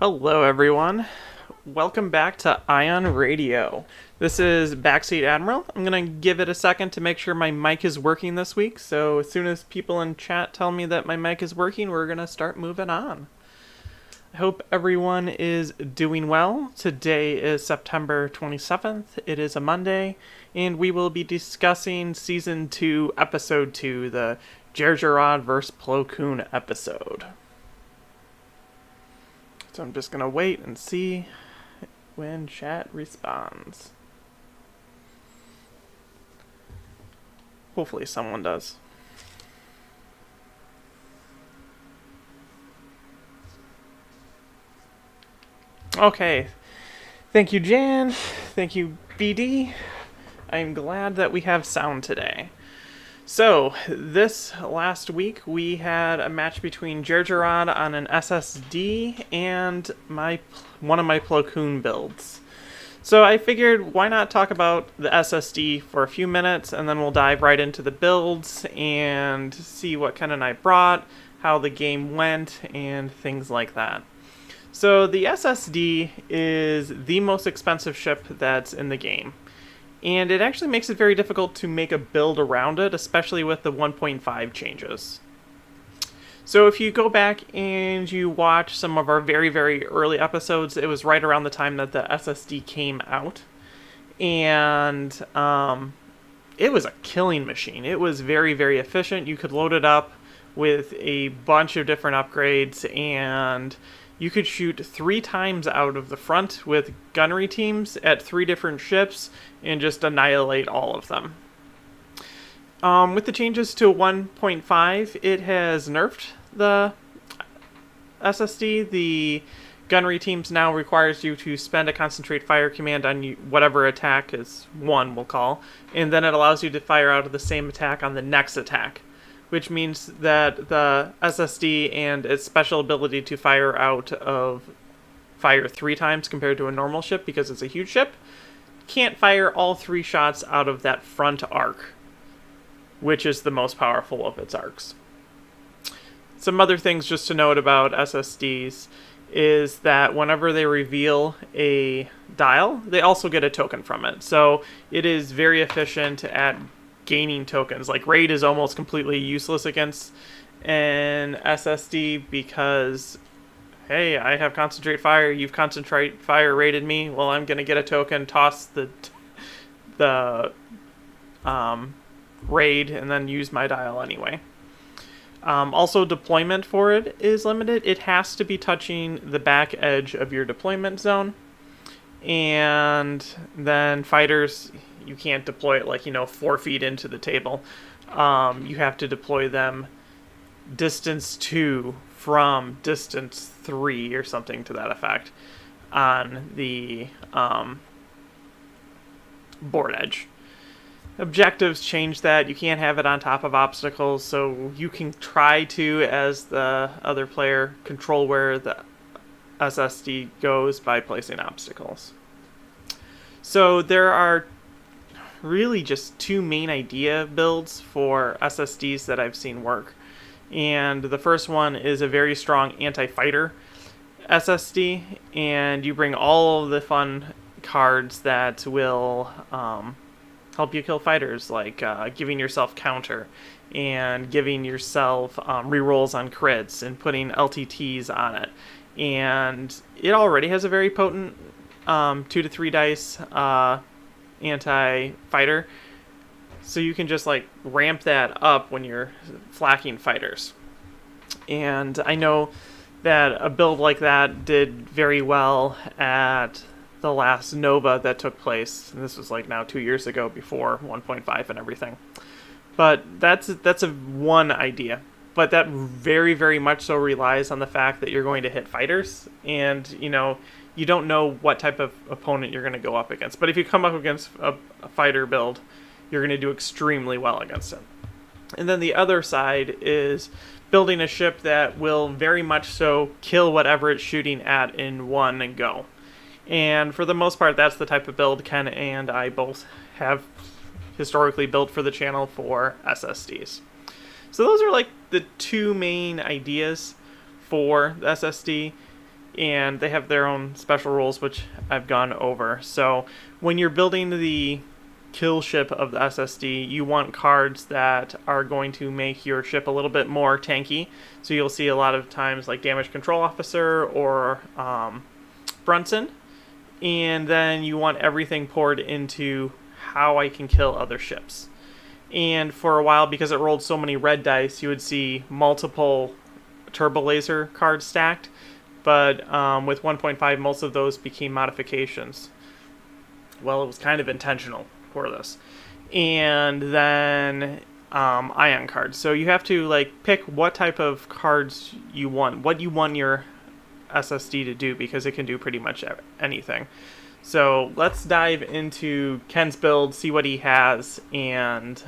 Hello, everyone. Welcome back to Ion Radio. This is Backseat Admiral. I'm going to give it a second to make sure my mic is working this week. So as soon as people in chat tell me that my mic is working, we're going to start moving on. I hope everyone is doing well. Today is September 27th. It is a Monday, and we will be discussing Season 2, Episode 2, the Cazares vs. Plokun episode. So I'm just going to wait and see when chat responds. Hopefully someone does. Okay. Thank you, Jan. Thank you, BD. I'm glad that we have sound today. So, this last week we had a match between Cazares on an SSD and one of my Plokun builds. So I figured, why not talk about the SSD for a few minutes, and then we'll dive right into the builds and see what kind of I brought, how the game went, and things like that. So the SSD is the most expensive chip that's in the game. And it actually makes it very difficult to make a build around it, especially with the 1.5 changes. So if you go back and you watch some of our very, very early episodes, it was right around the time that the SSD came out. And it was a killing machine. It was very, very efficient. You could load it up with a bunch of different upgrades, and you could shoot 3 times out of the front with gunnery teams at 3 different ships and just annihilate all of them. With the changes to 1.5, it has nerfed the SSD. The gunnery teams now requires you to spend a concentrate fire command on whatever attack is 1, we'll call, and then it allows you to fire out of the same attack on the next attack, which means that the SSD and its special ability to fire 3 times compared to a normal ship, because it's a huge ship, can't fire all 3 shots out of that front arc, which is the most powerful of its arcs. Some other things just to note about SSDs is that whenever they reveal a dial, they also get a token from it. So it is very efficient at gaining tokens. Like, raid is almost completely useless against an SSD because, hey, I have concentrate fire, you've concentrate fire raided me, well, I'm gonna get a token, toss the raid, and then use my dial anyway. Also, deployment for it is limited. It has to be touching the back edge of your deployment zone, and then fighters, you can't deploy it 4 feet into the table. You have to deploy them distance 2 from distance 3 or something to that effect on the board edge. Objectives change that. You can't have it on top of obstacles, so you can try to, as the other player, control where the SSD goes by placing obstacles. So there are really just 2 main idea builds for SSDs that I've seen work. And the first one is a very strong anti-fighter SSD, and you bring all of the fun cards that will help you kill fighters, like giving yourself counter and giving yourself rerolls on crits and putting LTTs on it. And it already has a very potent 2 to 3 dice anti-fighter, so you can just ramp that up when you're flacking fighters. And I know that a build like that did very well at the last Nova that took place, and this was now 2 years ago, before 1.5 and everything. But that's a one idea, but that very, very much so relies on the fact that you're going to hit fighters, and you don't know what type of opponent you're going to go up against. But if you come up against a fighter build, you're going to do extremely well against it. And then the other side is building a ship that will very much so kill whatever it's shooting at in one and go. And for the most part, that's the type of build Ken and I both have historically built for the channel for SSDs. So those are the 2 main ideas for the SSD. and they have their own special rules, which I've gone over. So when you're building the kill ship of the SSD, you want cards that are going to make your ship a little bit more tanky. So you'll see a lot of times like Damage Control Officer or Brunson. And then you want everything poured into how I can kill other ships. And for a while, because it rolled so many red dice, you would see multiple Turbo Laser cards stacked. But with 1.5, most of those became modifications. Well, it was kind of intentional for this. And then ion cards. So you have to like pick what type of cards you want, what you want your SSD to do, because it can do pretty much anything. So let's dive into Ken's build, see what he has, and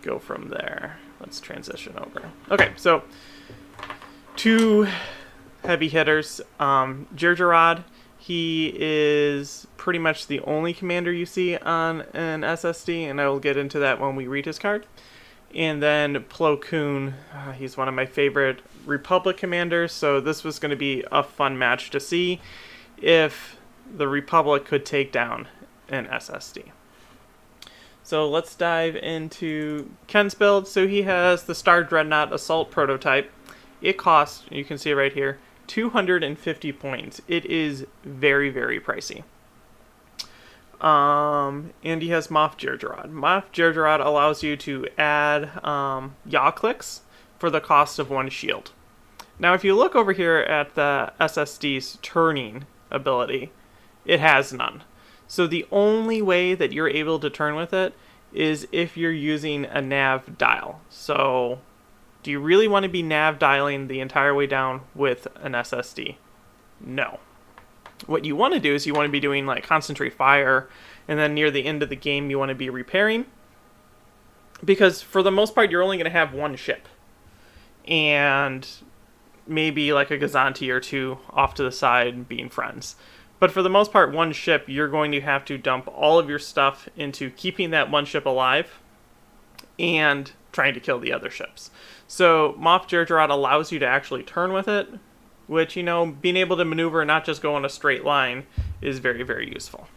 go from there. Let's transition over. Okay, so 2 heavy hitters. Jirjarad, he is pretty much the only commander you see on an SSD, and I will get into that when we read his card. And then Plokun, he's one of my favorite Republic commanders, so this was going to be a fun match to see if the Republic could take down an SSD. So let's dive into Ken's build. So he has the Star Dreadnought Assault prototype. It costs, you can see it right here, 250 points. It is very, very pricey. And he has Moff Jirjarad. Moff Jirjarad allows you to add yaw clicks for the cost of 1 shield. Now, if you look over here at the SSD's turning ability, it has none. So the only way that you're able to turn with it is if you're using a nav dial. So do you really want to be nav dialing the entire way down with an SSD? No. What you want to do is you want to be doing like concentrate fire, and then near the end of the game you want to be repairing, because for the most part you're only going to have 1 ship and maybe like a Gazanti or 2 off to the side being friends. But for the most part, 1 ship, you're going to have to dump all of your stuff into keeping that 1 ship alive and trying to kill the other ships. So Moff Jirjarad allows you to actually turn with it, which, you know, being able to maneuver and not just go in a straight line is very, very useful.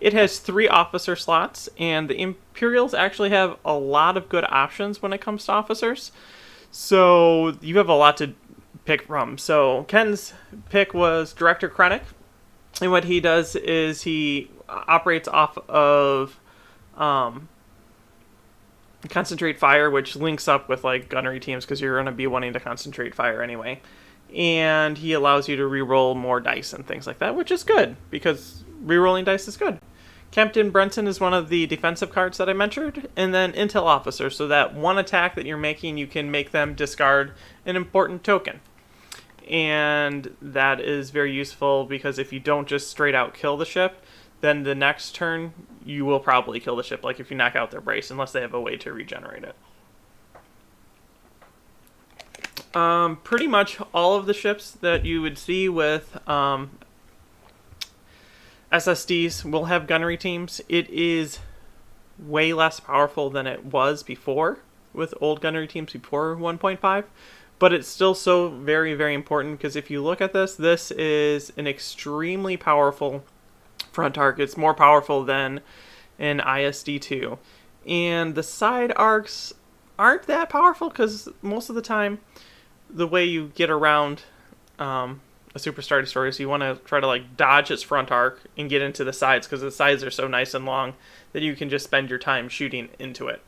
It has 3 officer slots, and the Imperials actually have a lot of good options when it comes to officers. So you have a lot to pick from. So Ken's pick was Director Krennic, and what he does is he operates off of concentrate fire, which links up with like gunnery teams because you're going to be wanting to concentrate fire anyway. And he allows you to reroll more dice and things like that, which is good because rerolling dice is good. Captain Brenton is one of the defensive cards that I mentioned, and then Intel Officer, so that one attack that you're making, you can make them discard an important token. And that is very useful because if you don't just straight out kill the ship, then the next turn you will probably kill the ship, like if you knock out their brace, unless they have a way to regenerate it. Pretty much all of the ships that you would see with SSDs will have gunnery teams. It is way less powerful than it was before with old gunnery teams before 1.5, but it's still so very, very important because if you look at this, this is an extremely powerful front arc. It's more powerful than an ISD2. And the side arcs aren't that powerful because most of the time the way you get around a Superstar Destroyer is you want to try to like dodge its front arc and get into the sides because the sides are so nice and long that you can just spend your time shooting into it.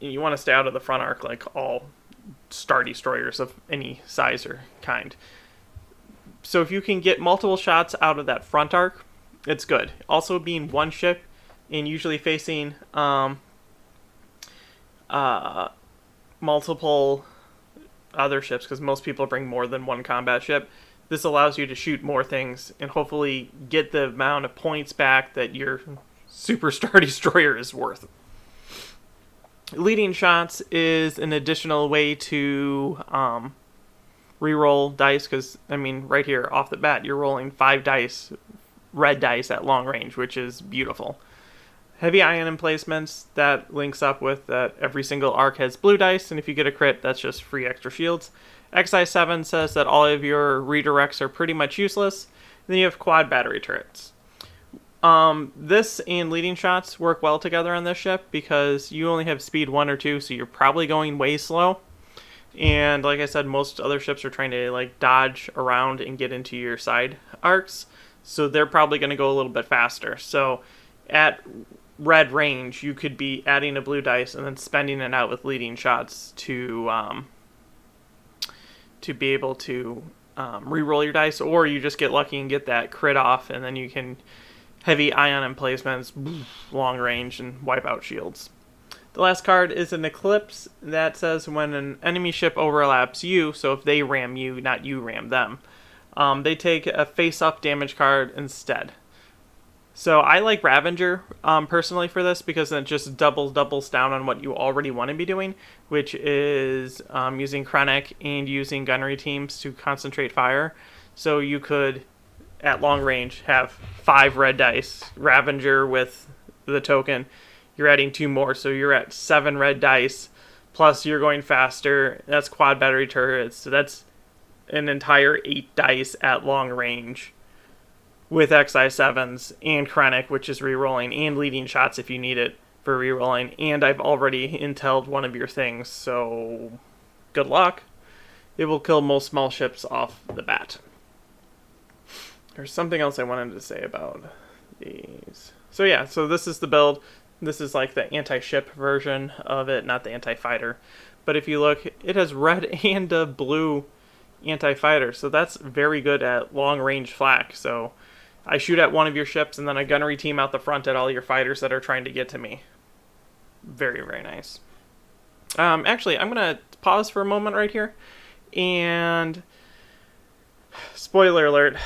And you want to stay out of the front arc like all Star Destroyers of any size or kind. So if you can get multiple shots out of that front arc, it's good. Also being 1 ship and usually facing multiple other ships, because most people bring more than 1 combat ship, this allows you to shoot more things and hopefully get the amount of points back that your Super Star Destroyer is worth. Leading shots is an additional way to reroll dice, because, I mean, right here, off the bat, you're rolling 5 dice, red dice at long range, which is beautiful. Heavy ion emplacements, that links up with that every single arc has blue dice, and if you get a crit, that's just free extra shields. XI7 says that all of your redirects are pretty much useless. And then you have quad battery turrets. This and leading shots work well together on this ship because you only have speed 1 or 2, so you're probably going way slow. And like I said, most other ships are trying to like dodge around and get into your side arcs, so they're probably going to go a little bit faster. So at red range, you could be adding a blue dice and then spending it out with leading shots to be able to re-roll your dice, or you just get lucky and get that crit off, and then you can heavy ion emplacements, long range, and wipe out shields. The last card is an Eclipse that says when an enemy ship overlaps you, so if they ram you, not you ram them, they take a face-up damage card instead. So I like Ravager personally for this because it just doubles down on what you already want to be doing, which is using Krennic and using gunnery teams to concentrate fire. So you could, at long range, have 5 red dice, Ravager with the token. You're adding 2 more, so you're at 7 red dice, plus you're going faster. That's quad battery turrets, so that's an entire 8 dice at long range with XI7s and Krennic, which is rerolling, and leading shots if you need it for rerolling. And I've already intel'd one of your things, so good luck. It will kill most small ships off the bat. There's something else I wanted to say about these. So yeah, so this is the build. This is like the anti-ship version of it, not the anti-fighter. But if you look, it has red and a blue anti-fighter, so that's very good at long-range flak. So I shoot at one of your ships, and then I gunnery team out the front at all your fighters that are trying to get to me. Very, very nice. Actually, I'm going to pause for a moment right here. And spoiler alert,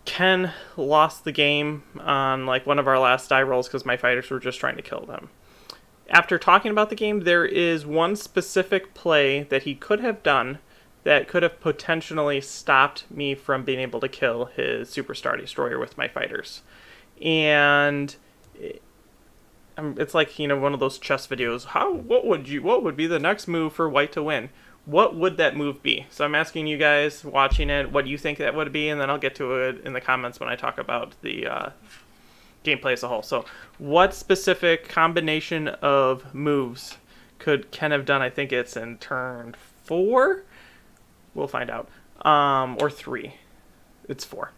Ken lost the game on like one of our last die rolls because my fighters were just trying to kill them. After talking about the game, there is one specific play that he could have done that could have potentially stopped me from being able to kill his Super Star Destroyer with my fighters. And it's like, you know, one of those chess videos. What would be the next move for white to win? What would that move be? So I'm asking you guys watching it what you think that would be, and then I'll get to it in the comments when I talk about the gameplay as a whole. So what specific combination of moves could Ken have done? I think it's in turn 4. We'll find out. Or 3. It's 4.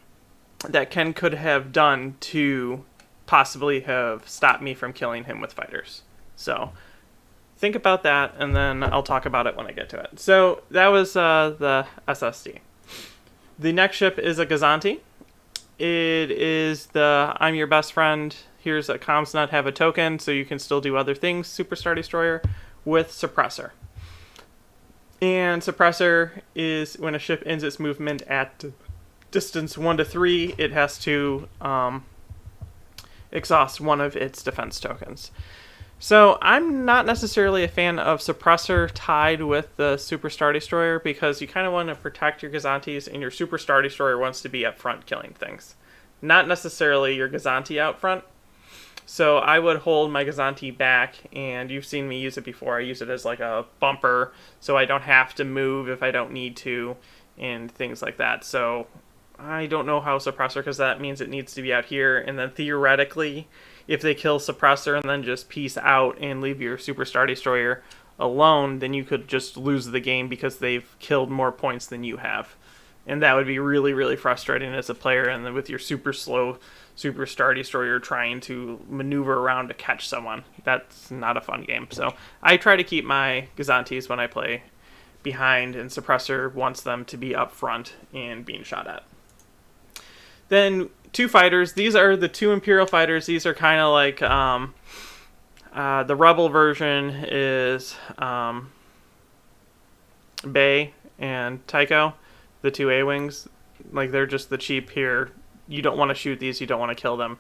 That Ken could have done to possibly have stopped me from killing him with fighters. So think about that, and then I'll talk about it when I get to it. So that was the SSD. The next ship is a Gazanti. It is the I'm your best friend. Here's a comms nut, have a token, so you can still do other things. Super Star Destroyer with Suppressor. And Suppressor is when a ship ends its movement at distance 1 to 3, it has to exhaust one of its defense tokens. So I'm not necessarily a fan of Suppressor tied with the Super Star Destroyer because you kind of want to protect your Gazantis, and your Super Star Destroyer wants to be up front killing things. Not necessarily your Gazanti out front. So I would hold my Gazanti back, and you've seen me use it before. I use it as like a bumper, so I don't have to move if I don't need to, and things like that. So I don't know how Suppressor, because that means it needs to be out here, and then theoretically, if they kill Suppressor and then just peace out and leave your Super Star Destroyer alone, then you could just lose the game because they've killed more points than you have. And that would be really, really frustrating as a player, and then with your super slow Super Star Destroyer trying to maneuver around to catch someone. That's not a fun game. So I try to keep my Gazantis when I play behind, and Suppressor wants them to be up front and being shot at. Then 2 fighters. These are the 2 Imperial fighters. These are kind of like the Rebel version is Bay and Tycho, the 2 A-Wings. Like, they're just the cheap here. You don't want to shoot these. You don't want to kill them.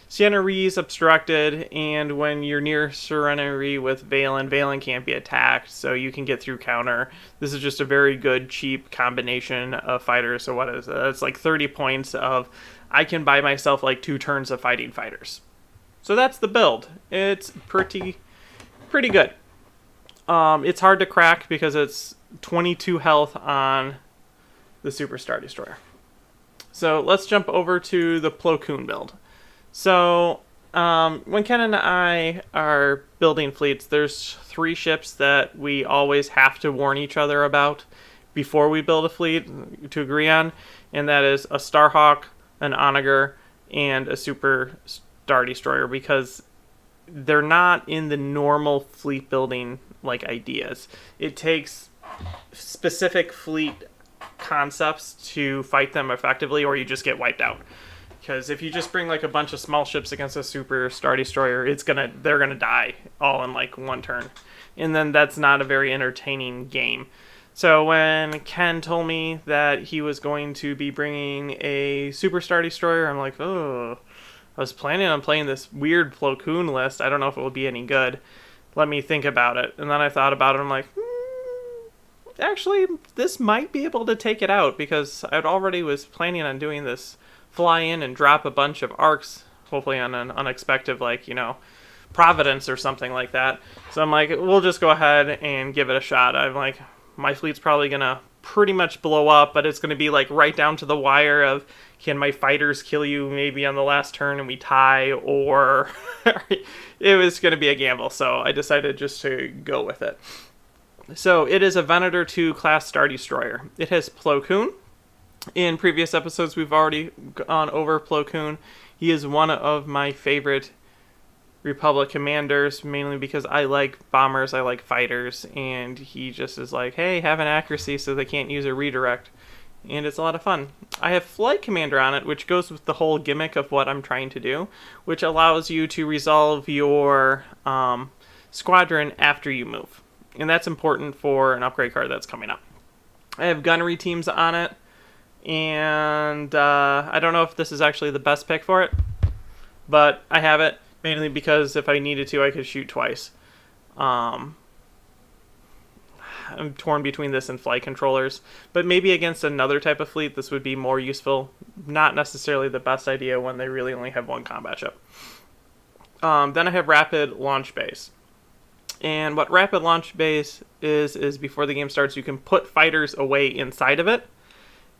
Sienna Ree's obstructed, and when you're near Sienna Ree with Valen, Valen can't be attacked, so you can get through counter. This is just a very good, cheap combination of fighters. So what is it? It's like 30 points of, I can buy myself like 2 turns of fighting fighters. So that's the build. It's pretty good. It's hard to crack because it's 22 health on the Super Star Destroyer. So let's jump over to the Plokun build. So when Ken and I are building fleets, there's 3 ships that we always have to warn each other about before we build a fleet to agree on, and that is a Starhawk, an Onager, and a Super Star Destroyer, because they're not in the normal fleet building like ideas. It takes specific fleet concepts to fight them effectively, or you just get wiped out. Because if you just bring like a bunch of small ships against a Super Star Destroyer, they're gonna die all in like one turn, and then that's not a very entertaining game. So when Ken told me that he was going to be bringing a Super Star Destroyer, I'm like, oh, I was planning on playing this weird Plokun list. I don't know if it will be any good. Let me think about it. And then I thought about it. I'm like, actually, this might be able to take it out, because I already was planning on doing this fly in and drop a bunch of arcs, hopefully on an unexpected, like, Providence or something like that. So I'm like, we'll just go ahead and give it a shot. I'm like, my fleet's probably going to pretty much blow up, but it's going to be like right down to the wire of, can my fighters kill you maybe on the last turn and we tie, or it was going to be a gamble. So I decided just to go with it. So it is a Venator 2 class Star Destroyer. It has Plokun. In previous episodes, we've already gone over Plokun. He is one of my favorite Republic commanders, mainly because I like bombers, I like fighters, and he just is like, hey, have an accuracy so they can't use a redirect. And it's a lot of fun. I have Flight Commander on it, which goes with the whole gimmick of what I'm trying to do, which allows you to resolve your squadron after you move. And that's important for an upgrade card that's coming up. I have gunnery teams on it, and I don't know if this is actually the best pick for it, but I have it mainly because if I needed to, I could shoot twice. I'm torn between this and flight controllers, but maybe against another type of fleet, this would be more useful. Not necessarily the best idea when they really only have one combat ship. Then I have Rapid Launch Base. And what Rapid Launch Base is before the game starts, you can put fighters away inside of it.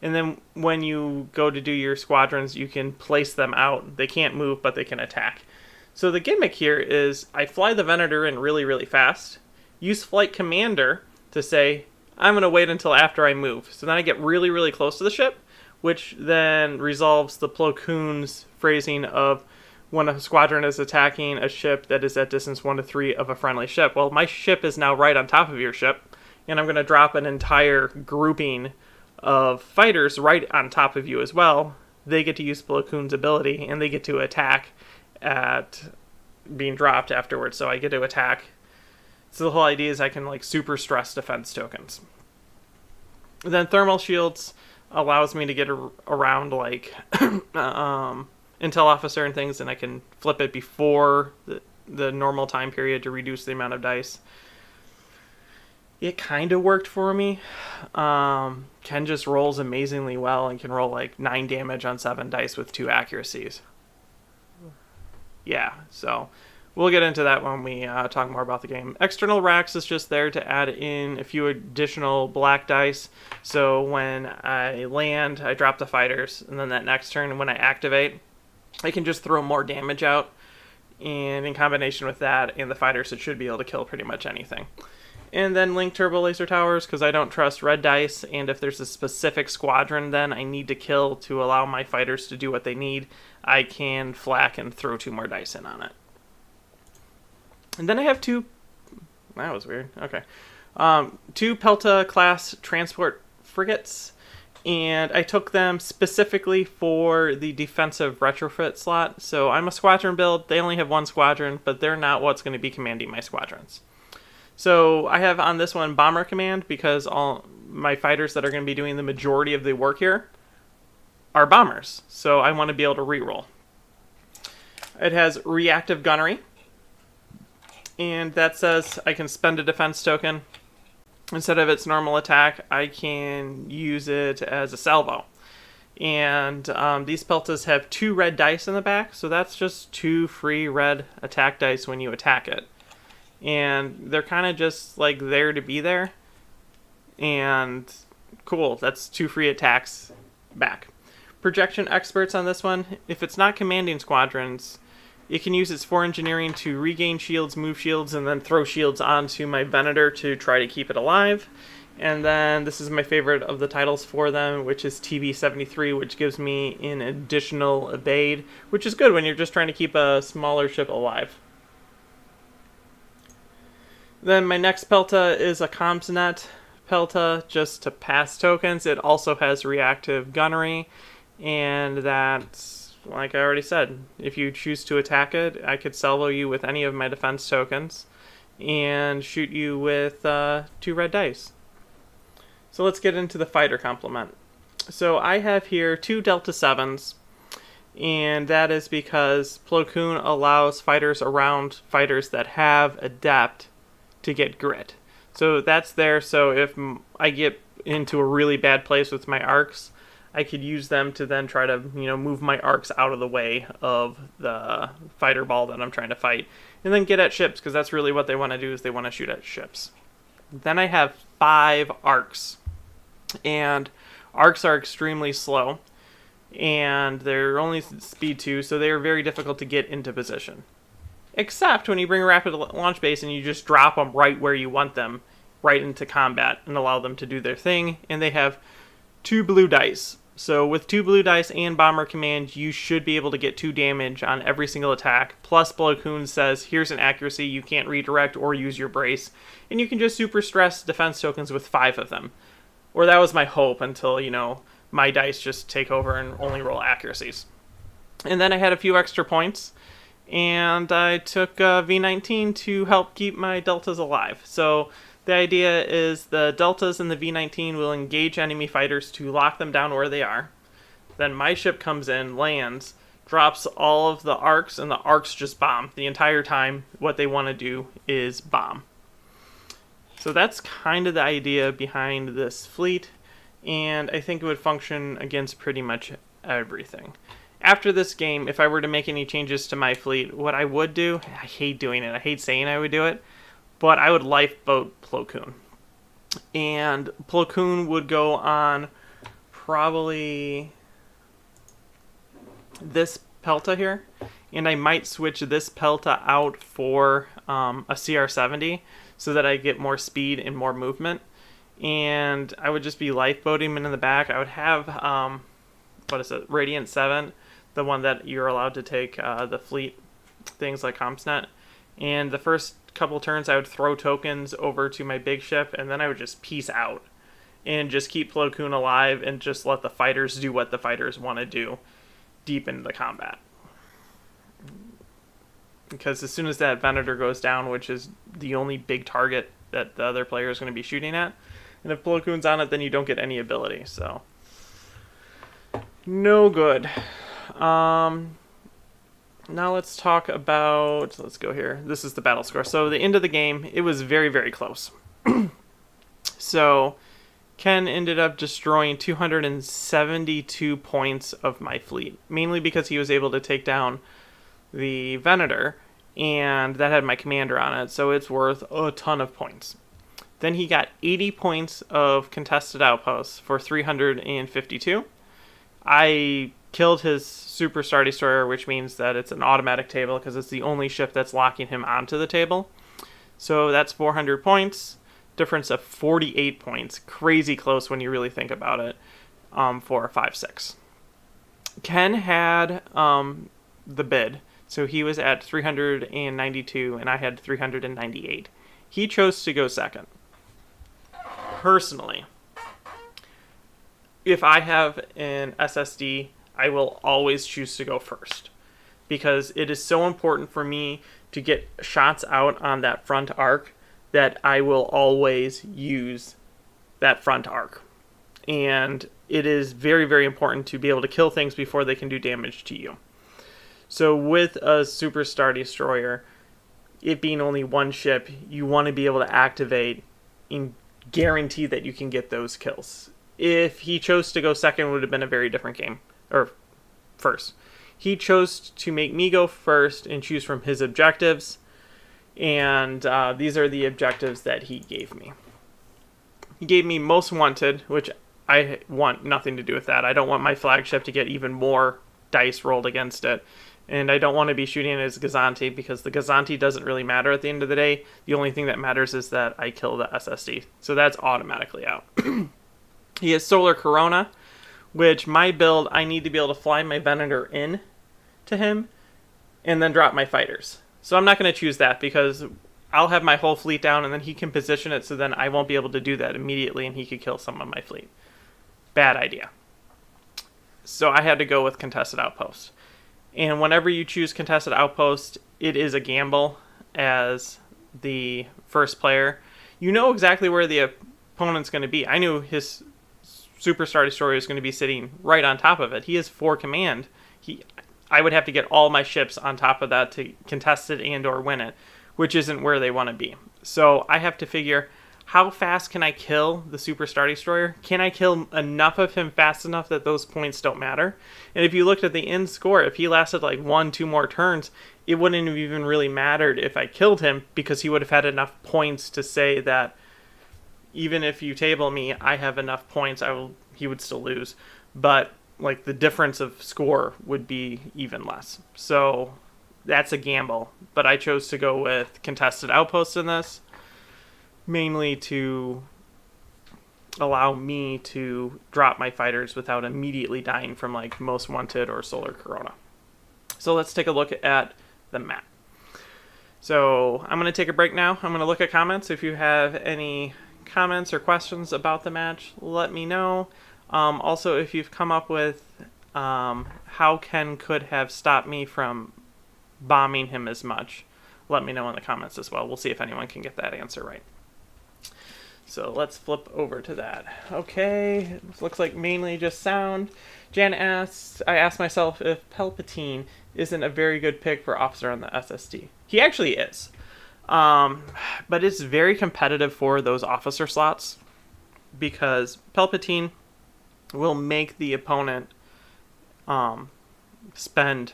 And then when you go to do your squadrons, you can place them out. They can't move, but they can attack. So the gimmick here is I fly the Venator in really, really fast, use Flight Commander to say, I'm going to wait until after I move. So then I get really, really close to the ship, which then resolves the Plokun's phrasing of when a squadron is attacking a ship that is at distance 1 to 3 of a friendly ship. Well, my ship is now right on top of your ship, and I'm going to drop an entire grouping of fighters right on top of you as well. They get to use Plokun's ability, and they get to attack at being dropped afterwards. So I get to attack. So the whole idea is I can like super stress defense tokens. Then thermal shields allows me to get around like intel officer and things, and I can flip it before the normal time period to reduce the amount of dice. It kind of worked for me. Ken just rolls amazingly well and can roll like 9 damage on 7 dice with 2 accuracies. Yeah, so we'll get into that when we talk more about the game. External racks is just there to add in a few additional black dice. So when I land, I drop the fighters, and then that next turn, when I activate, I can just throw more damage out. And in combination with that and the fighters, it should be able to kill pretty much anything. And then link turbo laser towers, because I don't trust red dice, and if there's a specific squadron then I need to kill to allow my fighters to do what they need, I can flak and throw 2 more dice in on it. And then I have 2... That was weird. Okay. 2 Pelta class transport frigates, and I took them specifically for the defensive retrofit slot. So I'm a squadron build. They only have 1 squadron, but they're not what's going to be commanding my squadrons. So I have on this one Bomber Command, because all my fighters that are going to be doing the majority of the work here are bombers. So I want to be able to reroll. It has Reactive Gunnery, and that says I can spend a defense token. Instead of its normal attack, I can use it as a salvo. And these peltas have 2 red dice in the back, so that's just 2 free red attack dice when you attack it. And they're kind of just like there to be there. And cool, that's 2 free attacks back. Projection experts on this one. If it's not commanding squadrons, it can use its 4 engineering to regain shields, move shields, and then throw shields onto my Venator to try to keep it alive. And then this is my favorite of the titles for them, which is TB-73, which gives me an additional evade, which is good when you're just trying to keep a smaller ship alive. Then my next Pelta is a CommsNet Pelta, just to pass tokens. It also has reactive gunnery, and that's, like I already said, if you choose to attack it, I could salvo you with any of my defense tokens and shoot you with 2 red dice. So let's get into the fighter complement. So I have here 2 Delta 7s, and that is because Plokun allows fighters around fighters that have Adept to get grit. So that's there, so if I get into a really bad place with my arcs, I could use them to then try to, move my arcs out of the way of the fighter ball that I'm trying to fight, and then get at ships, because that's really what they want to do, is they want to shoot at ships. Then I have 5 arcs, and arcs are extremely slow, and they're only speed 2, so they're very difficult to get into position. Except when you bring a rapid launch base and you just drop them right where you want them, right into combat, and allow them to do their thing, and they have 2 blue dice. So with 2 blue dice and Bomber Command, you should be able to get 2 damage on every single attack. Plus Plokun says, here's an accuracy, you can't redirect or use your brace. And you can just super stress defense tokens with 5 of them. Or that was my hope until, my dice just take over and only roll accuracies. And then I had a few extra points, and I took V19 to help keep my deltas alive. So the idea is the deltas in the V19 will engage enemy fighters to lock them down where they are. Then my ship comes in, lands, drops all of the arcs, and the arcs just bomb. The entire time, what they want to do is bomb. So that's kind of the idea behind this fleet, and I think it would function against pretty much everything. After this game, if I were to make any changes to my fleet, what I would do, I hate doing it, I hate saying I would do it, but I would lifeboat Plokun. And Plokun would go on probably this Pelta here, and I might switch this Pelta out for a CR-70 so that I get more speed and more movement. And I would just be lifeboating him in the back. I would have, Radiant 7, the one that you're allowed to take the fleet things like CommsNet. And the first couple turns I would throw tokens over to my big ship, and then I would just peace out and just keep Plokun alive and just let the fighters do what the fighters want to do deep into the combat. Because as soon as that Venator goes down, which is the only big target that the other player is going to be shooting at, and if Plokun's on it, then you don't get any ability, so no good. Now let's talk about, let's go here. This is the battle score. So the end of the game, it was very, very close. So Ken ended up destroying 272 points of my fleet, mainly because he was able to take down the Venator, and that had my commander on it, so it's worth a ton of points. Then he got 80 points of contested outposts for 352. I killed his Super Star Destroyer, which means that it's an automatic table because it's the only ship that's locking him onto the table. So that's 400 points, difference of 48 points. Crazy close when you really think about it, for a 5-6. Ken had the bid, so he was at 392 and I had 398. He chose to go second. Personally, if I have an SSD, I will always choose to go first, because it is so important for me to get shots out on that front arc that I will always use that front arc. And it is very, very important to be able to kill things before they can do damage to you. So with a Super Star Destroyer, it being only one ship, you want to be able to activate and guarantee that you can get those kills. If he chose to go second, it would have been a very different game. Or first. He chose to make me go first and choose from his objectives. And these are the objectives that he gave me. He gave me Most Wanted, which I want nothing to do with that. I don't want my flagship to get even more dice rolled against it. And I don't want to be shooting as Gazanti, because the Gazanti doesn't really matter at the end of the day. The only thing that matters is that I kill the SSD. So that's automatically out. He has Solar Corona, which my build, I need to be able to fly my Venator in to him and then drop my fighters. So I'm not going to choose that, because I'll have my whole fleet down and then he can position it, so then I won't be able to do that immediately and he could kill some of my fleet. Bad idea. So I had to go with Contested Outpost. And whenever you choose Contested Outpost, it is a gamble as the first player. You know exactly where the opponent's going to be. I knew his Superstar Destroyer is going to be sitting right on top of it. He has 4 command. I would have to get all my ships on top of that to contest it and or win it, which isn't where they want to be. So I have to figure, how fast can I kill the Superstar Destroyer? Can I kill enough of him fast enough that those points don't matter? And if you looked at the end score, if he lasted like 1-2 more turns, it wouldn't have even really mattered if I killed him, because he would have had enough points to say that even if you table me, I have enough points, he would still lose. But like the difference of score would be even less. So that's a gamble. But I chose to go with Contested Outpost in this, mainly to allow me to drop my fighters without immediately dying from like Most Wanted or Solar Corona. So let's take a look at the map. So I'm going to take a break now. I'm going to look at comments. If you have any comments or questions about the match, let me know. Also, if you've come up with how Ken could have stopped me from bombing him as much, let me know in the comments as well. We'll see if anyone can get that answer right. So let's flip over to that. Okay, looks like mainly just sound. Jan asks, I asked myself if Palpatine isn't a very good pick for officer on the SSD. He actually is. But it's very competitive for those officer slots, because Palpatine will make the opponent spend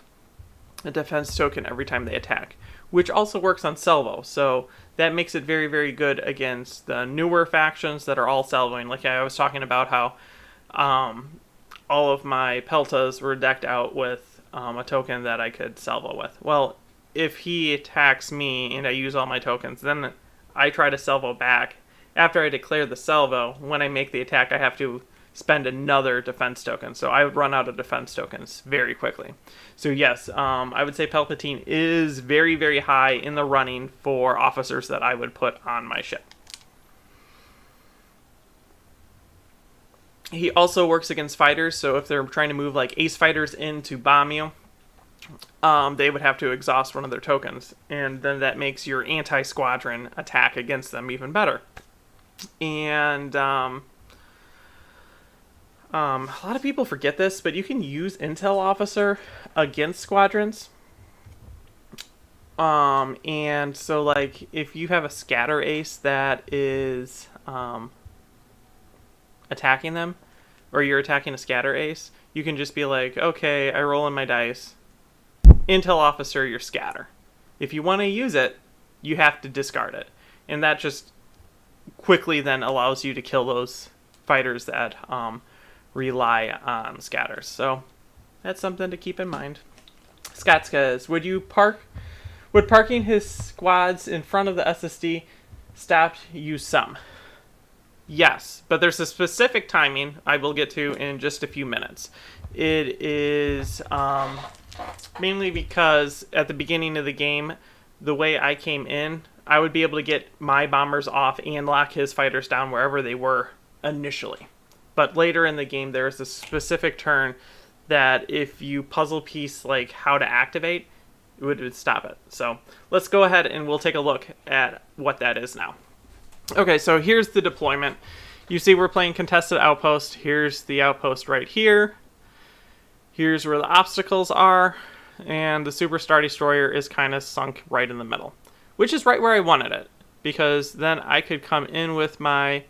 a defense token every time they attack, which also works on salvo. So that makes it very, very good against the newer factions that are all salvoing. Like I was talking about how all of my Peltas were decked out with a token that I could salvo with. Well, if he attacks me and I use all my tokens, then I try to salvo back. After I declare the salvo, when I make the attack, I have to spend another defense token. So I would run out of defense tokens very quickly. So yes, I would say Palpatine is very, very high in the running for officers that I would put on my ship. He also works against fighters, so if they're trying to move like ace fighters in to bomb you, they would have to exhaust one of their tokens, and then that makes your anti-squadron attack against them even better. And a lot of people forget this, but you can use Intel Officer against squadrons. And so like if you have a scatter ace that is attacking them, or you're attacking a scatter ace, you can just be like, okay, I roll in my dice. Intel Officer, your scatter. If you want to use it, you have to discard it. And that just quickly then allows you to kill those fighters that rely on scatters. So that's something to keep in mind. Scott says, would parking his squads in front of the SSD stop you some? Yes, but there's a specific timing I will get to in just a few minutes. It is mainly because at the beginning of the game, the way I came in, I would be able to get my bombers off and lock his fighters down wherever they were initially. But later in the game, there's a specific turn that if you puzzle piece like how to activate, it would stop it. So let's go ahead and we'll take a look at what that is now. Okay, so here's the deployment. You see we're playing Contested Outpost. Here's the outpost right here. Here's where the obstacles are. And the Superstar Destroyer is kind of sunk right in the middle, which is right where I wanted it, because then I could come in with my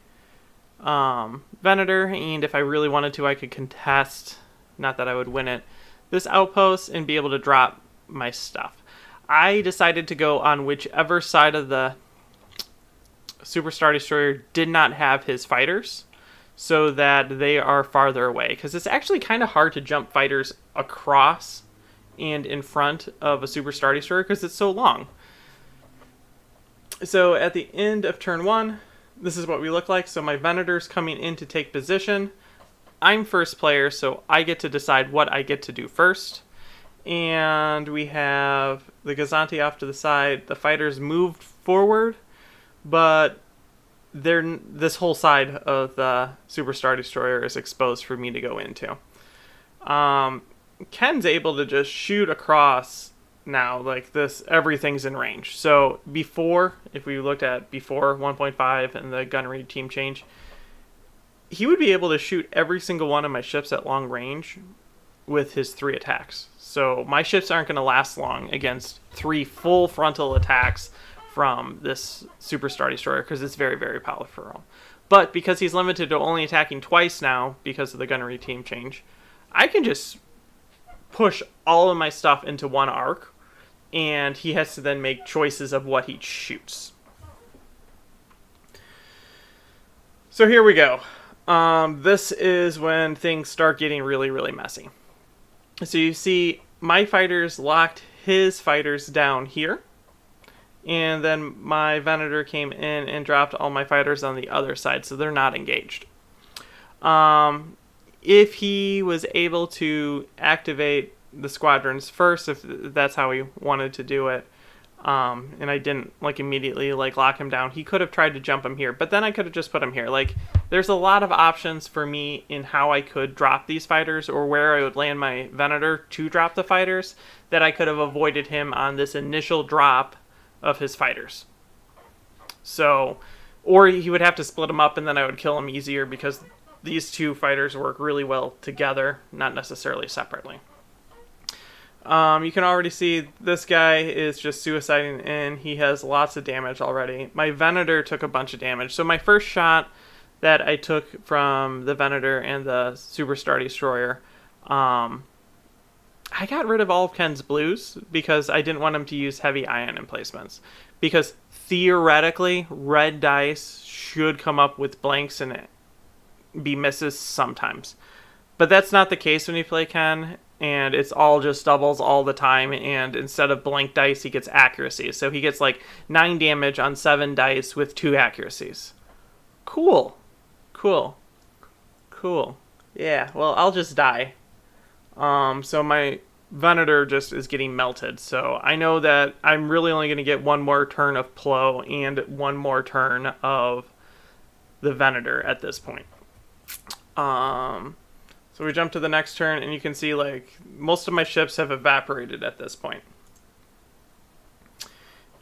Venator, and if I really wanted to, I could contest, not that I would win it, this outpost and be able to drop my stuff. I decided to go on whichever side of the Super Star Destroyer did not have his fighters, so that they are farther away, because it's actually kind of hard to jump fighters across and in front of a Super Star Destroyer because it's so long. So at the end of turn 1, this is what we look like. So my Venator's coming in to take position. I'm first player, so I get to decide what I get to do first. And we have the Gazanti off to the side. The fighters moved forward, but this whole side of the Super Star Destroyer is exposed for me to go into. Ken's able to just shoot across now, like this, everything's in range. So before, if we looked at before 1.5 and the gunnery team change, he would be able to shoot every single one of my ships at long range with his 3 attacks. So my ships aren't going to last long against 3 full frontal attacks from this Super Star Destroyer because it's very, very powerful. But because he's limited to only attacking twice now because of the gunnery team change, I can just push all of my stuff into one arc, and he has to then make choices of what he shoots. So here we go. This is when things start getting really, really messy. So you see my fighters locked his fighters down here, and then my Venator came in and dropped all my fighters on the other side, so they're not engaged. If he was able to activate the squadrons first, if that's how he wanted to do it, and I didn't immediately lock him down, he could have tried to jump him here, but then I could have just put him here. There's a lot of options for me in how I could drop these fighters, or where I would land my Venator to drop the fighters, that I could have avoided him on this initial drop of his fighters. So, or he would have to split them up, and then I would kill him easier because these 2 fighters work really well together, not necessarily separately. You can already see this guy is just suiciding in. He has lots of damage already. My Venator took a bunch of damage. So my first shot that I took from the Venator and the Super Star Destroyer, I got rid of all of Ken's blues because I didn't want him to use heavy ion emplacements. Because theoretically, red dice should come up with blanks and be misses sometimes. But that's not the case when you play Ken, and it's all just doubles all the time, and instead of blank dice, he gets accuracy. So he gets 9 damage on 7 dice with 2 accuracies. Cool. Yeah, well, I'll just die. So my Venator just is getting melted. So I know that I'm really only going to get 1 more turn of Plo and 1 more turn of the Venator at this point. So we jump to the next turn, and you can see most of my ships have evaporated at this point.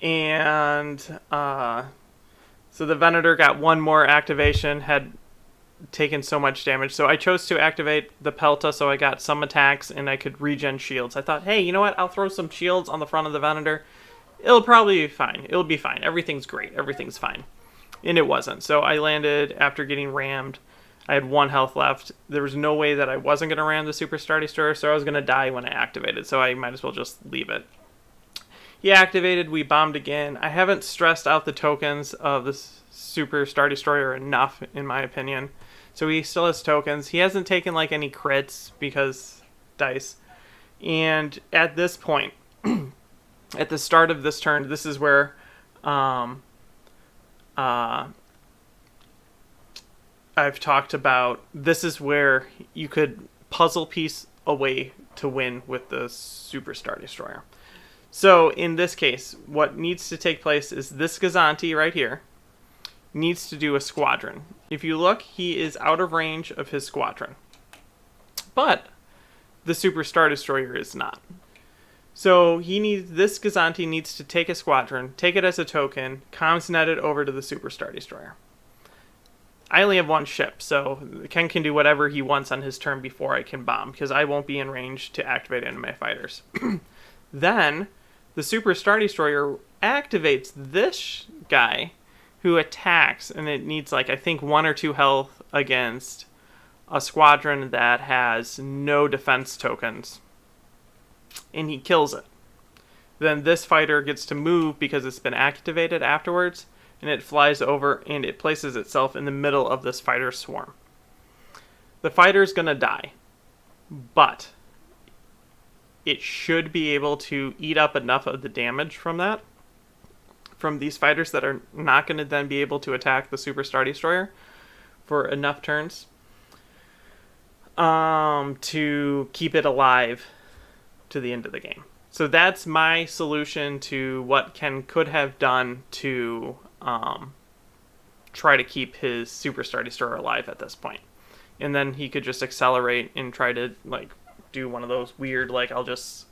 And so the Venator got 1 more activation, had taken so much damage. So I chose to activate the Pelta, so I got some attacks and I could regen shields. I thought, hey, you know what? I'll throw some shields on the front of the Venator. It'll probably be fine. It'll be fine. Everything's great. Everything's fine. And it wasn't. So I landed after getting rammed. I had 1 health left. There was no way that I wasn't going to ram the Super Star Destroyer, so I was going to die when I activated, so I might as well just leave it. He activated, we bombed again. I haven't stressed out the tokens of the Super Star Destroyer enough, in my opinion. So he still has tokens. He hasn't taken any crits because dice. And at this point, at the start of this turn, this is where I've talked about, this is where you could puzzle piece a way to win with the Super Star Destroyer. So in this case, what needs to take place is this Gazanti right here needs to do a squadron. If you look, he is out of range of his squadron. But the Super Star Destroyer is not. So this Gazanti needs to take a squadron, take it as a token, comms net it over to the Super Star Destroyer. I only have 1 ship, so Ken can do whatever he wants on his turn before I can bomb, because I won't be in range to activate any of my fighters. Then, the Super Star Destroyer activates this guy, who attacks, and it needs like I think 1 or 2 health against a squadron that has no defense tokens, and he kills it. Then this fighter gets to move because it's been activated afterwards, and it flies over and it places itself in the middle of this fighter swarm. The fighter's gonna die, but it should be able to eat up enough of the damage from these fighters that are not going to then be able to attack the Super Star Destroyer for enough turns to keep it alive to the end of the game. So that's my solution to what Ken could have done to try to keep his Super Star Destroyer alive at this point. And then he could just accelerate and try to like do one of those weird, like I'll just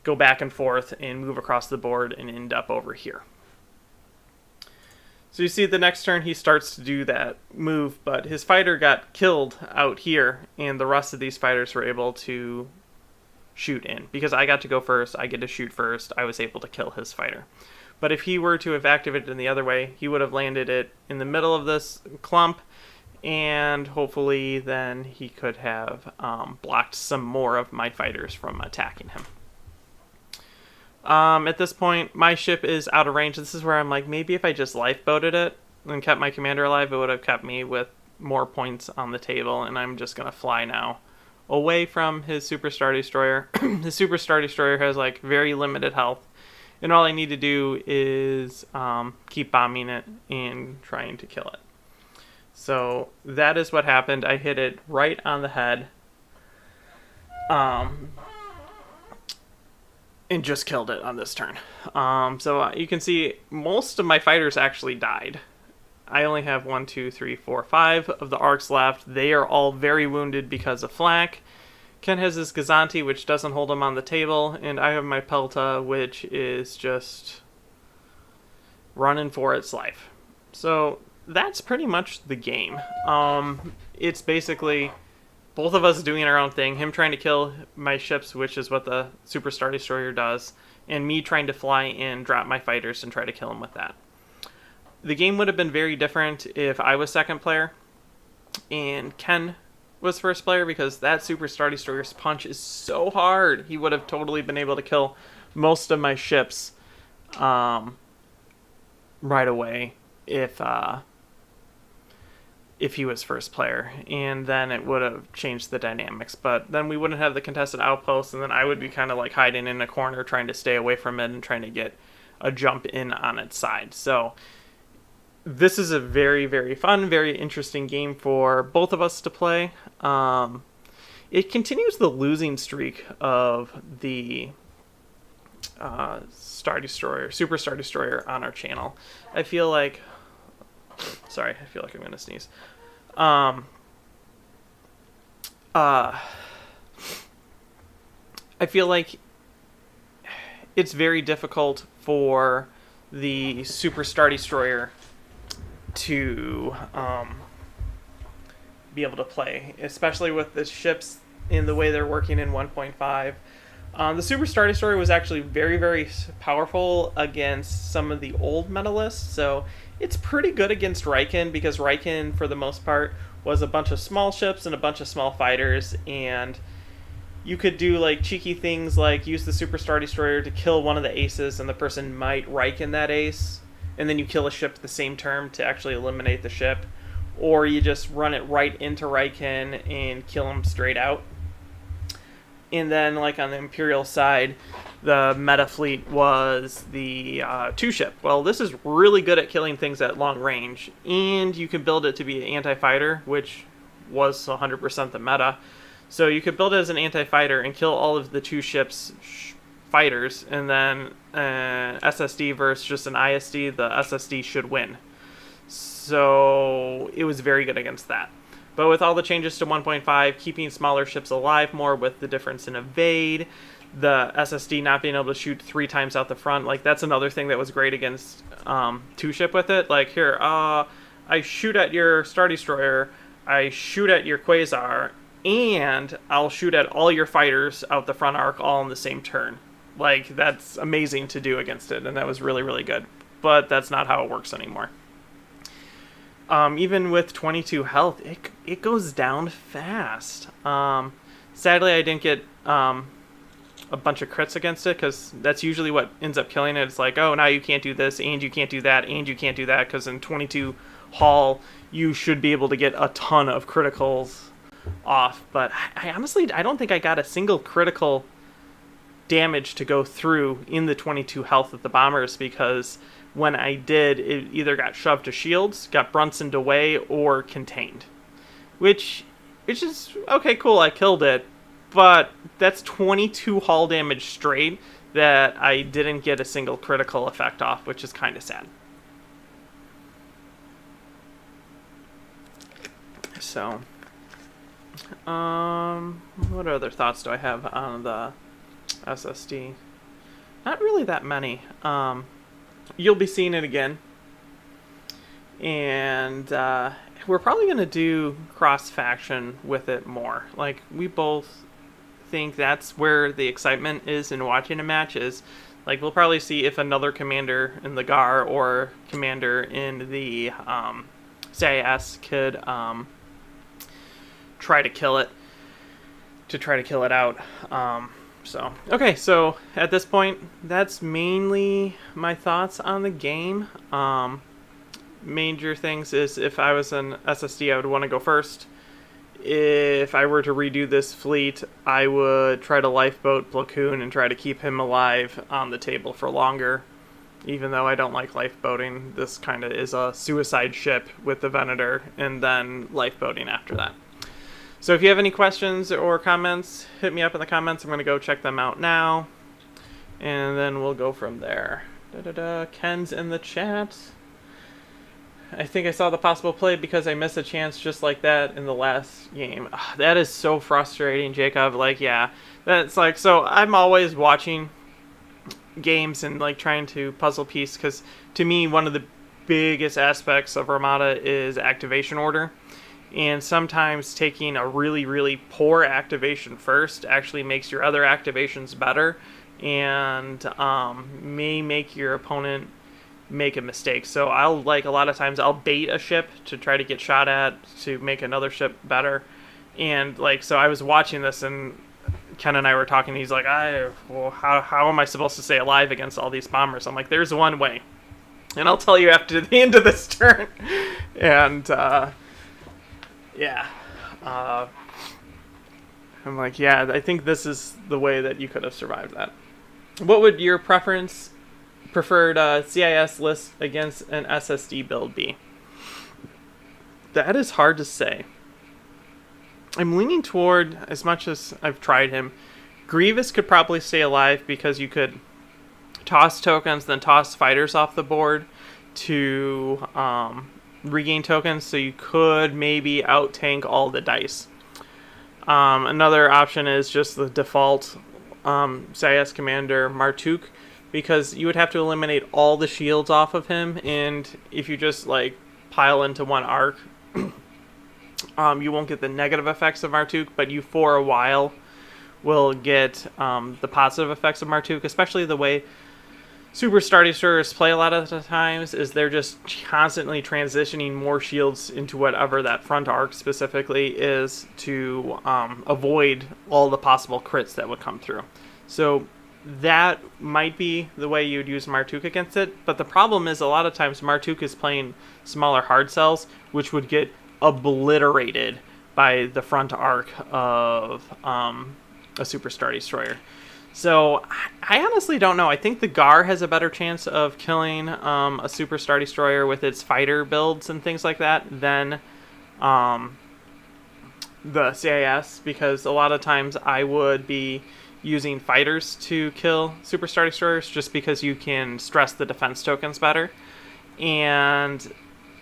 go back and forth and move across the board and end up over here. So you see the next turn he starts to do that move, but his fighter got killed out here, and the rest of these fighters were able to shoot in. Because I got to go first, I get to shoot first, I was able to kill his fighter. But if he were to have activated in the other way, he would have landed it in the middle of this clump, and hopefully then he could have blocked some more of my fighters from attacking him. At this point, my ship is out of range. This is where I'm like, maybe if I just lifeboated it and kept my commander alive, it would have kept me with more points on the table, and I'm just going to fly now away from his Super Star Destroyer. His Super Star Destroyer has like very limited health, and all I need to do is keep bombing it and trying to kill it. So that is what happened. I hit it right on the head. And just killed it on this turn. So you can see most of my fighters actually died. I only have 1, 2, 3, 4, 5 of the arcs left. They are all very wounded because of flak. Ken has his Gazanti, which doesn't hold him on the table, and I have my Pelta, which is just running for its life. So that's pretty much the game. It's basically both of us doing our own thing, him trying to kill my ships, which is what the Super Star Destroyer does, and me trying to fly in, drop my fighters, and try to kill him with that. The game would have been very different if I was second player and Ken was first player, because that Super Star Destroyer's punch is so hard. He would have totally been able to kill most of my ships right away if he was first player, and then it would have changed the dynamics. But then we wouldn't have the contested outposts, and then I would be kind of like hiding in a corner trying to stay away from it and trying to get a jump in on its side. So this is a very, very fun, very interesting game for both of us to play. It continues the losing streak of the Star Destroyer, Super Star Destroyer on our channel. I feel like I'm going to sneeze. I feel like it's very difficult for the Super Star Destroyer to be able to play, especially with the ships in the way they're working in 1.5. The Super Star Destroyer was actually very, very powerful against some of the old metalists, so it's pretty good against Riken, because Riken, for the most part, was a bunch of small ships and a bunch of small fighters, and you could do like cheeky things like use the Super Star Destroyer to kill one of the aces, and the person might Riken that ace, and then you kill a ship at the same turn to actually eliminate the ship, or you just run it right into Riken and kill him straight out. And then, like on the Imperial side, the meta fleet was the 2-ship. Well, this is really good at killing things at long range, and you can build it to be an anti-fighter, which was 100% the meta. So you could build it as an anti-fighter and kill all of the 2 ships' fighters, and then SSD versus just an ISD, the SSD should win. So it was very good against that. But with all the changes to 1.5, keeping smaller ships alive more with the difference in evade, the SSD not being able to shoot 3 times out the front, like that's another thing that was great against 2-ship with it. Like here, I shoot at your Star Destroyer, I shoot at your Quasar, and I'll shoot at all your fighters out the front arc all in the same turn. Like, that's amazing to do against it, and that was really, really good. But that's not how it works anymore. even with 22 health, it goes down fast. Sadly, I didn't get a bunch of crits against it, because that's usually what ends up killing it. It's like, oh, now you can't do this, and you can't do that, and you can't do that, because in 22 Hull, you should be able to get a ton of criticals off. But I honestly, I don't think I got a single critical damage to go through in the 22 health of the bombers, because when I did, it either got shoved to shields, got Brunsoned away, or contained. Which is, okay, cool, I killed it, but that's 22 hull damage straight that I didn't get a single critical effect off, which is kind of sad. So, what other thoughts do I have on the SSD? Not really that many. You'll be seeing it again. And we're probably going to do cross-faction with it more. Like, we both think that's where the excitement is in watching a match. Is like, we'll probably see if another commander in the GAR or commander in the CIS could try to kill it out. So, okay, so at this point, that's mainly my thoughts on the game. Major things is, if I was an SSD, I would want to go first. If I were to redo this fleet, I would try to lifeboat Plokun and try to keep him alive on the table for longer. Even though I don't like lifeboating, this kind of is a suicide ship with the Venator, and then lifeboating after that. So if you have any questions or comments, hit me up in the comments. I'm going to go check them out now, and then we'll go from there. Ken's in the chat. I think I saw the possible play because I missed a chance just like that in the last game. Ugh, that is so frustrating, Jacob. Like, yeah, that's like, so I'm always watching games and like trying to puzzle piece, because to me, one of the biggest aspects of Armada is activation order. And sometimes taking a really, really poor activation first actually makes your other activations better, and may make your opponent make a mistake. So I'll, like, a lot of times I'll bait a ship to try to get shot at to make another ship better. And like, so I was watching this, and Ken and I were talking, and he's like, well, how am I supposed to stay alive against all these bombers? I'm like, there's one way, and I'll tell you after the end of this turn. And yeah, I'm like, yeah, I think this is the way that you could have survived that. What would your preferred CIS list against an SSD build be? That is hard to say. I'm leaning toward, as much as I've tried him, Grievous could probably stay alive, because you could toss tokens, then toss fighters off the board to regain tokens, so you could maybe out-tank all the dice. Another option is just the default CIS commander, Martuk, because you would have to eliminate all the shields off of him, and if you just like pile into one arc, you won't get the negative effects of Martuk, but you for a while will get the positive effects of Martuk, especially the way Super Star Destroyers play a lot of the times is they're just constantly transitioning more shields into whatever that front arc specifically is to avoid all the possible crits that would come through. So that might be the way you'd use Martuk against it, but the problem is a lot of times Martuk is playing smaller hard cells, which would get obliterated by the front arc of a Super Star Destroyer. So I honestly don't know. I think the GAR has a better chance of killing a Super Star Destroyer with its fighter builds and things like that than the CIS, because a lot of times I would be using fighters to kill Super Star Destroyers just because you can stress the defense tokens better. And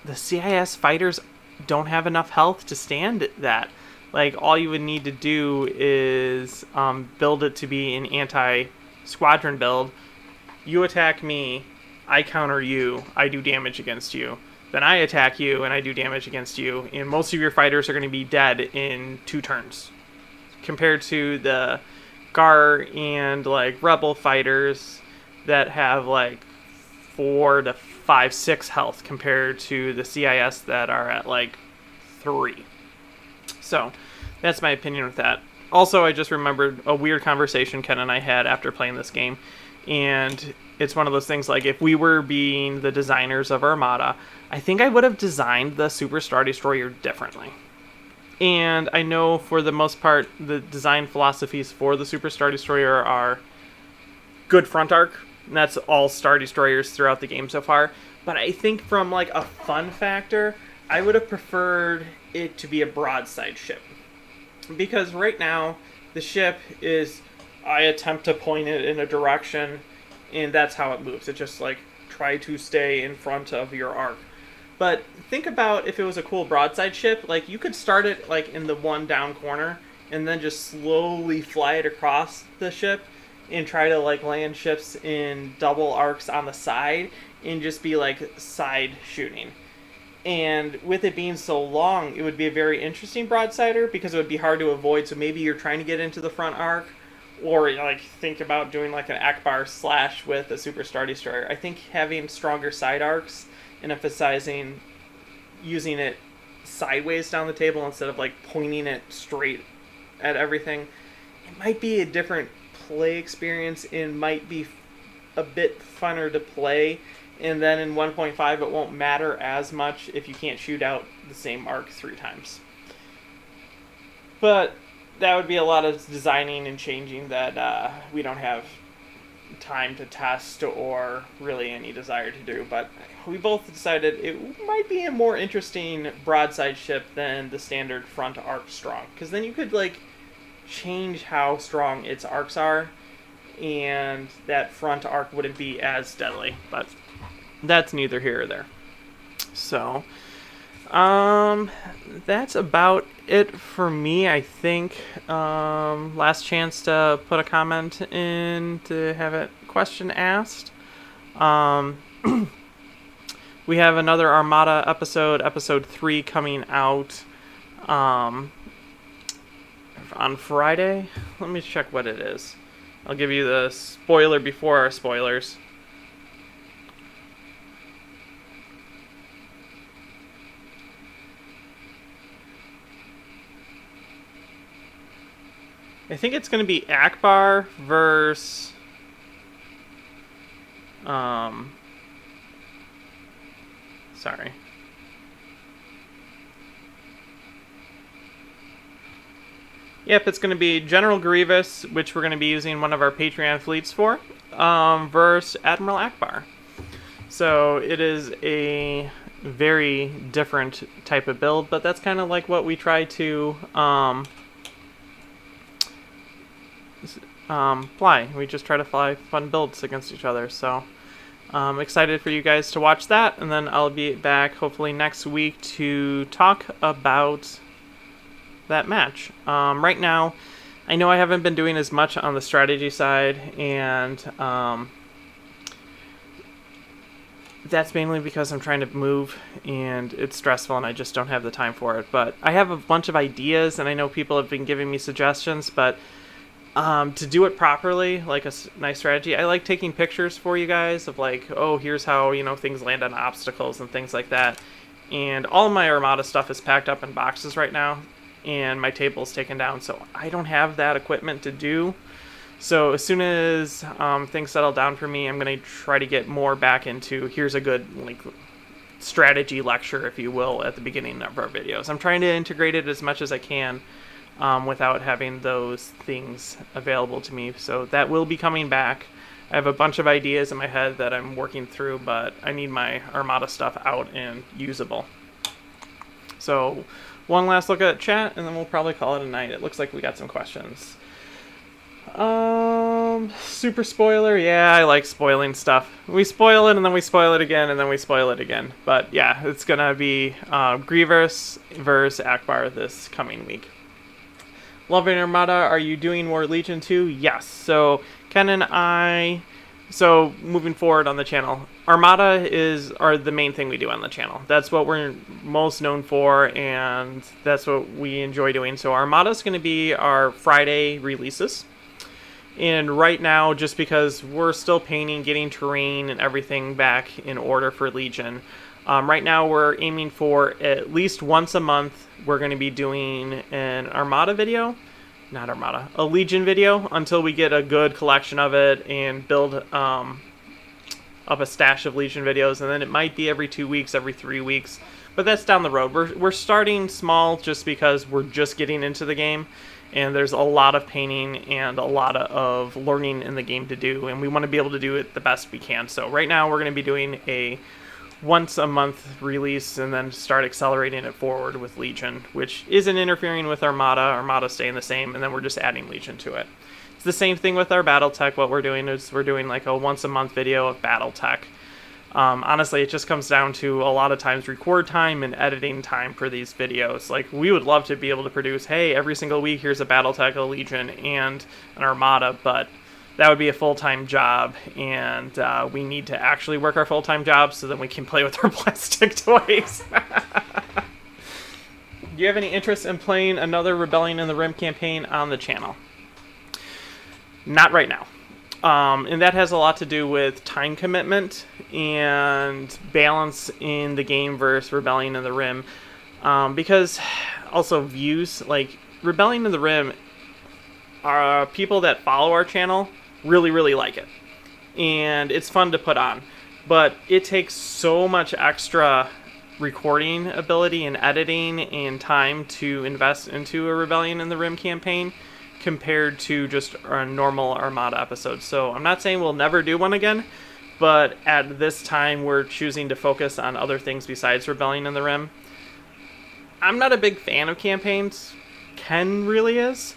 the CIS fighters don't have enough health to stand that. Like, all you would need to do is build it to be an anti-squadron build. You attack me, I counter you, I do damage against you. Then I attack you, and I do damage against you. And most of your fighters are going to be dead in 2 turns. Compared to the GAR and, like, Rebel fighters that have, like, 4 to 5, 6 health compared to the CIS that are at like 3. So that's my opinion with that. Also, I just remembered a weird conversation Ken and I had after playing this game, and it's one of those things like if we were being the designers of Armada, I think I would have designed the Super Star Destroyer differently. And I know for the most part, the design philosophies for the Super Star Destroyer are good front arc, and that's all Star Destroyers throughout the game so far. But I think from like a fun factor, I would have preferred it to be a broadside ship. Because right now, the ship is, I attempt to point it in a direction, and that's how it moves. It just like, try to stay in front of your arc. But think about if it was a cool broadside ship, like you could start it like in the one down corner, and then just slowly fly it across the ship, and try to like land ships in double arcs on the side, and just be like side shooting. And with it being so long, it would be a very interesting broadsider because it would be hard to avoid. So maybe you're trying to get into the front arc, or like think about doing like an Akbar slash with a Super Star Destroyer. I think having stronger side arcs and emphasizing using it sideways down the table instead of like pointing it straight at everything, it might be a different play experience and might be a bit funner to play. And then in 1.5, it won't matter as much if you can't shoot out the same arc 3 times. But that would be a lot of designing and changing that we don't have time to test or really any desire to do. But we both decided it might be a more interesting broadside ship than the standard front arc strong. Because then you could like change how strong its arcs are, and that front arc wouldn't be as deadly. But that's neither here or there. So, that's about it for me, I think. Last chance to put a comment in to have a question asked. We have another Armada episode 3 coming out on Friday. Let me check what it is. I'll give you the spoiler before our spoilers. I think it's going to be Akbar versus sorry. Yep, it's going to be General Grievous, which we're going to be using one of our Patreon fleets for, versus Admiral Akbar. So it is a very different type of build, but that's kind of like what we try to fly. We just try to fly fun builds against each other. So I'm excited for you guys to watch that, and then I'll be back hopefully next week to talk about that match. Right now, I know I haven't been doing as much on the strategy side, and that's mainly because I'm trying to move, and it's stressful, and I just don't have the time for it. But I have a bunch of ideas, and I know people have been giving me suggestions, but to do it properly, like a nice strategy, I like taking pictures for you guys of like, oh, here's how, things land on obstacles and things like that. And all of my Armada stuff is packed up in boxes right now, and my table's taken down, so I don't have that equipment to do. So as soon as things settle down for me, I'm going to try to get more back into, here's a good strategy lecture, if you will, at the beginning of our videos. I'm trying to integrate it as much as I can without having those things available to me. So that will be coming back. I have a bunch of ideas in my head that I'm working through, but I need my Armada stuff out and usable. So one last look at chat, and then we'll probably call it a night. It looks like we got some questions. Super spoiler. Yeah, I like spoiling stuff. We spoil it, and then we spoil it again, and then we spoil it again. But yeah, it's gonna be Grievous versus Akbar this coming week. Loving Armada, are you doing more Legion 2? Yes. So Ken and I, moving forward on the channel, Armada are the main thing we do on the channel. That's what we're most known for, and that's what we enjoy doing. So Armada is going to be our Friday releases. And right now, just because we're still painting, getting terrain and everything back in order for Legion, right now we're aiming for at least once a month. We're going to be doing an Armada video, not Armada, a Legion video, until we get a good collection of it and build up a stash of Legion videos. And then it might be every 2 weeks, every 3 weeks, but that's down the road. We're starting small just because we're just getting into the game. And there's a lot of painting and a lot of learning in the game to do, and we want to be able to do it the best we can. So right now we're going to be doing a once a month release and then start accelerating it forward with Legion, which isn't interfering with Armada. Armada staying the same, and then we're just adding Legion to it. It's the same thing with our Battletech. What we're doing is we're doing like a once a month video of Battletech. Honestly, it just comes down to a lot of times record time and editing time for these videos. Like, we would love to be able to produce, hey, every single week here's a Battletech, a Legion, and an Armada, but that would be a full-time job, and we need to actually work our full-time jobs so that we can play with our plastic toys. Do you have any interest in playing another Rebellion in the Rim campaign on the channel? Not right now. And that has a lot to do with time commitment and balance in the game versus Rebellion in the Rim. Because also views, like Rebellion in the Rim, people that follow our channel really, really like it. And it's fun to put on. But it takes so much extra recording ability and editing and time to invest into a Rebellion in the Rim campaign compared to just a normal Armada episode. So I'm not saying we'll never do one again, but at this time we're choosing to focus on other things besides Rebellion in the Rim. I'm not a big fan of campaigns. Ken really is.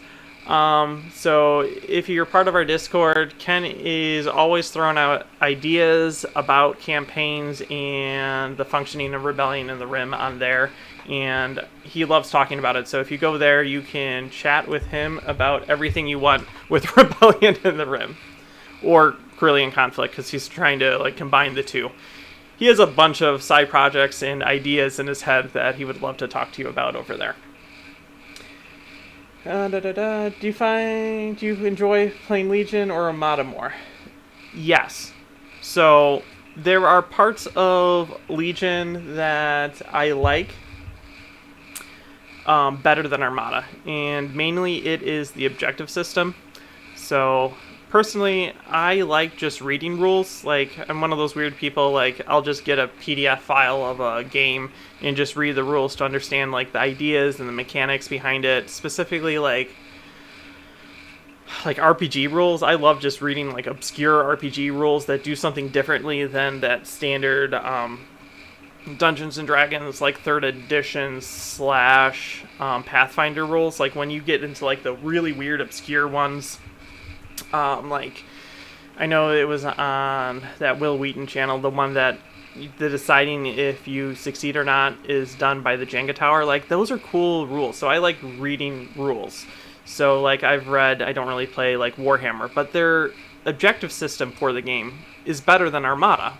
So if you're part of our Discord, Ken is always throwing out ideas about campaigns and the functioning of Rebellion in the Rim on there, and he loves talking about it. So if you go there, you can chat with him about everything you want with Rebellion in the Rim, or Corellian Conflict, because he's trying to like combine the two. He has a bunch of side projects and ideas in his head that he would love to talk to you about over there. Do you enjoy playing Legion or Armada more? Yes. So there are parts of Legion that I like better than Armada, and mainly it is the objective system. So personally, I like just reading rules. Like, I'm one of those weird people, like, I'll just get a PDF file of a game and just read the rules to understand, like, the ideas and the mechanics behind it. Specifically, like RPG rules. I love just reading, like, obscure RPG rules that do something differently than that standard Dungeons and Dragons, like, 3rd edition / Pathfinder rules. Like, when you get into, like, the really weird, obscure ones, like, I know it was on that Will Wheaton channel, the one that the deciding if you succeed or not is done by the Jenga Tower. Like, those are cool rules, so I like reading rules. So, like, I've read, I don't really play, like, Warhammer, but their objective system for the game is better than Armada.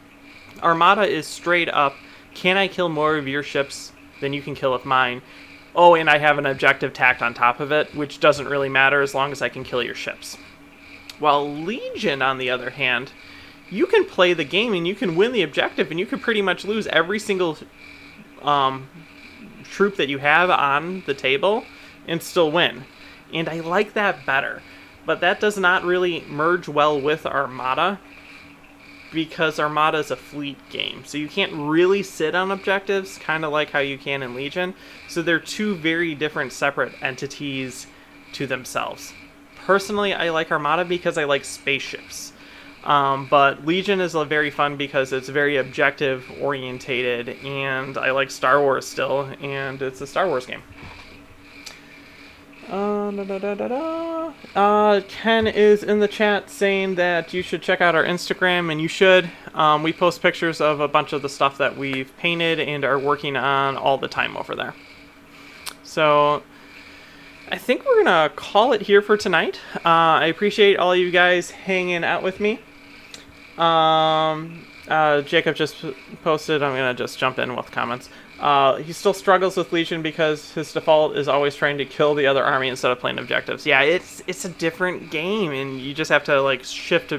Armada is straight up, can I kill more of your ships than you can kill of mine? Oh, and I have an objective tacked on top of it, which doesn't really matter as long as I can kill your ships. While Legion, on the other hand, you can play the game and you can win the objective, and you can pretty much lose every single troop that you have on the table and still win. And I like that better. But that does not really merge well with Armada, because Armada is a fleet game. So you can't really sit on objectives, kind of like how you can in Legion. So they're two very different separate entities to themselves. Personally, I like Armada because I like spaceships. But Legion is very fun because it's very objective orientated, and I like Star Wars still, and it's a Star Wars game. Ken is in the chat saying that you should check out our Instagram, and you should. We post pictures of a bunch of the stuff that we've painted and are working on all the time over there. So I think we're going to call it here for tonight. I appreciate all you guys hanging out with me. Jacob just posted, I'm going to just jump in with comments. He still struggles with Legion because his default is always trying to kill the other army instead of playing objectives. Yeah, it's a different game, and you just have to like shift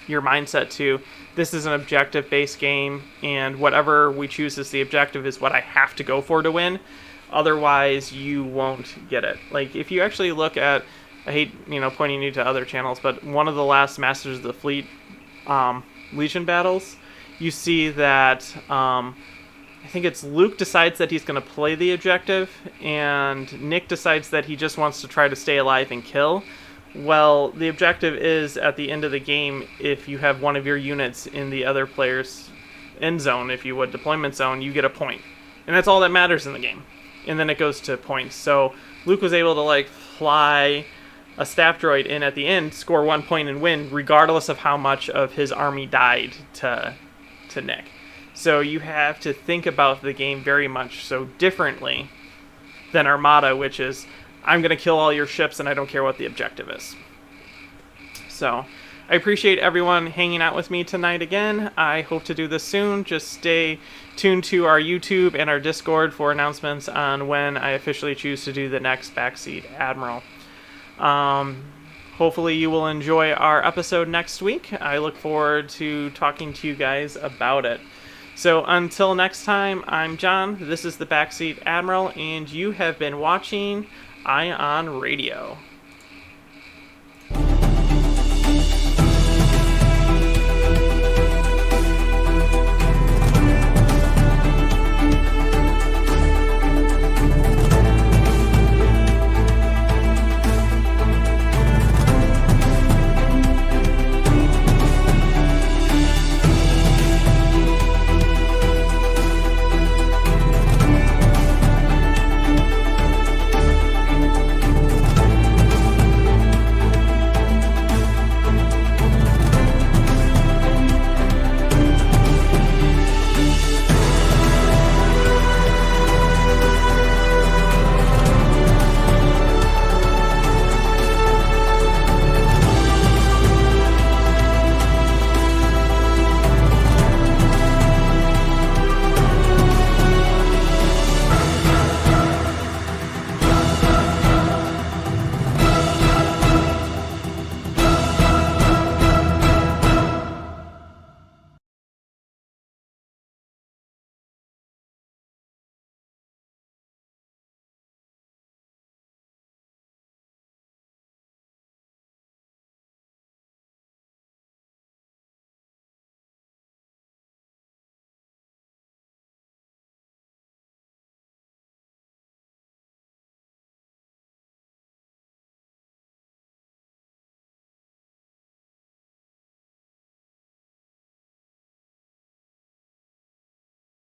your mindset to this is an objective-based game, and whatever we choose as the objective is what I have to go for to win. Otherwise, you won't get it. Like if you actually look at, I hate pointing you to other channels, but one of the last Masters of the Fleet Legion battles, you see that. I think it's Luke decides that he's going to play the objective, and Nick decides that he just wants to try to stay alive and kill. Well, the objective is, at the end of the game, if you have one of your units in the other player's end zone, if you would, deployment zone, you get a point. And that's all that matters in the game. And then it goes to points. So Luke was able to, like, fly a staff droid in at the end, score 1 point and win, regardless of how much of his army died to Nick. So you have to think about the game very much so differently than Armada, which is, I'm going to kill all your ships and I don't care what the objective is. So I appreciate everyone hanging out with me tonight again. I hope to do this soon. Just stay tuned to our YouTube and our Discord for announcements on when I officially choose to do the next Backseat Admiral. Hopefully you will enjoy our episode next week. I look forward to talking to you guys about it. So until next time, I'm John, this is the Backseat Admiral, and you have been watching Ion Radio.